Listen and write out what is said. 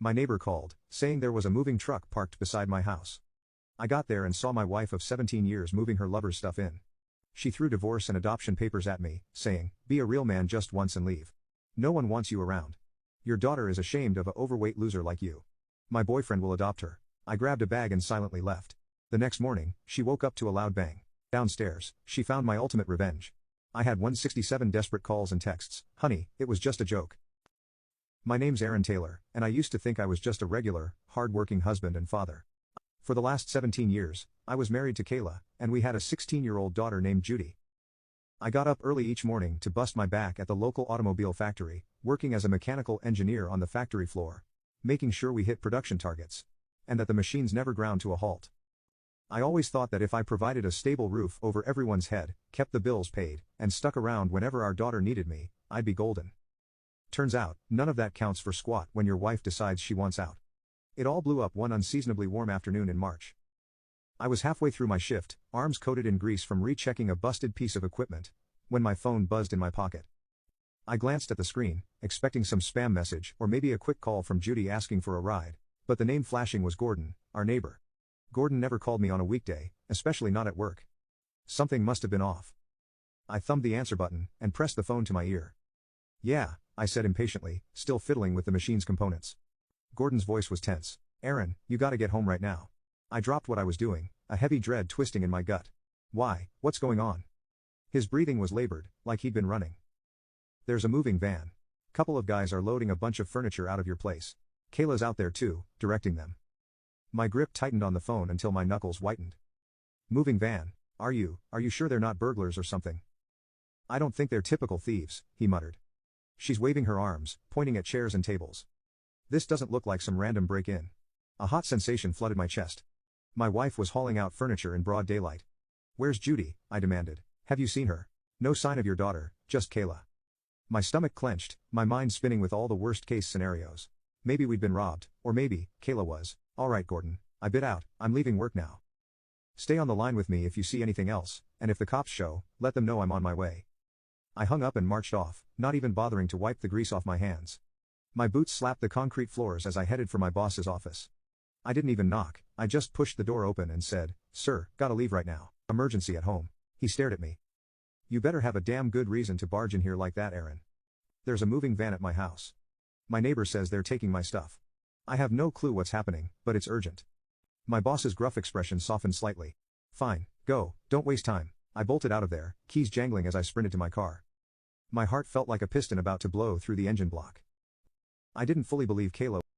My neighbor called, saying there was a moving truck parked beside my house. I got there and saw my wife of 17 years moving her lover's stuff in. She threw divorce and adoption papers at me, saying, "Be a real man just once and leave. No one wants you around. Your daughter is ashamed of a overweight loser like you. My boyfriend will adopt her." I grabbed a bag and silently left. The next morning, she woke up to a loud bang. Downstairs, she found my ultimate revenge. I had 167 desperate calls and texts. "Honey, it was just a joke. My name's Aaron Taylor, and I used to think I was just a regular, hard-working husband and father. For the last 17 years, I was married to Kayla, and we had a 16-year-old daughter named Judy. I got up early each morning to bust my back at the local automobile factory, working as a mechanical engineer on the factory floor, making sure we hit production targets, and that the machines never ground to a halt. I always thought that if I provided a stable roof over everyone's head, kept the bills paid, and stuck around whenever our daughter needed me, I'd be golden. Turns out, none of that counts for squat when your wife decides she wants out. It all blew up one unseasonably warm afternoon in March. I was halfway through my shift, arms coated in grease from rechecking a busted piece of equipment, when my phone buzzed in my pocket. I glanced at the screen, expecting some spam message or maybe a quick call from Judy asking for a ride, but the name flashing was Gordon, our neighbor. Gordon never called me on a weekday, especially not at work. Something must have been off. I thumbed the answer button and pressed the phone to my ear. "Yeah," I said impatiently, still fiddling with the machine's components. Gordon's voice was tense. "Aaron, you gotta get home right now." I dropped what I was doing, a heavy dread twisting in my gut. "Why, what's going on?" His breathing was labored, like he'd been running. "There's a moving van. Couple of guys are loading a bunch of furniture out of your place. Kayla's out there too, directing them." My grip tightened on the phone until my knuckles whitened. "Moving van? Are you sure they're not burglars or something?" "I don't think they're typical thieves," he muttered. "She's waving her arms, pointing at chairs and tables. This doesn't look like some random break-in." A hot sensation flooded my chest. My wife was hauling out furniture in broad daylight. "Where's Judy?" I demanded. "Have you seen her?" "No sign of your daughter, just Kayla." My stomach clenched, my mind spinning with all the worst-case scenarios. Maybe we'd been robbed, or maybe Kayla was. "All right, Gordon," I bit out, "I'm leaving work now. Stay on the line with me if you see anything else, and if the cops show, let them know I'm on my way." I hung up and marched off, not even bothering to wipe the grease off my hands. My boots slapped the concrete floors as I headed for my boss's office. I didn't even knock, I just pushed the door open and said, "Sir, gotta leave right now. Emergency at home." He stared at me. "You better have a damn good reason to barge in here like that, Aaron. There's a moving van at my house. My neighbor says they're taking my stuff. I have no clue what's happening, but it's urgent." My boss's gruff expression softened slightly. "Fine, go, don't waste time." I bolted out of there, keys jangling as I sprinted to my car. My heart felt like a piston about to blow through the engine block. I didn't fully believe Kayla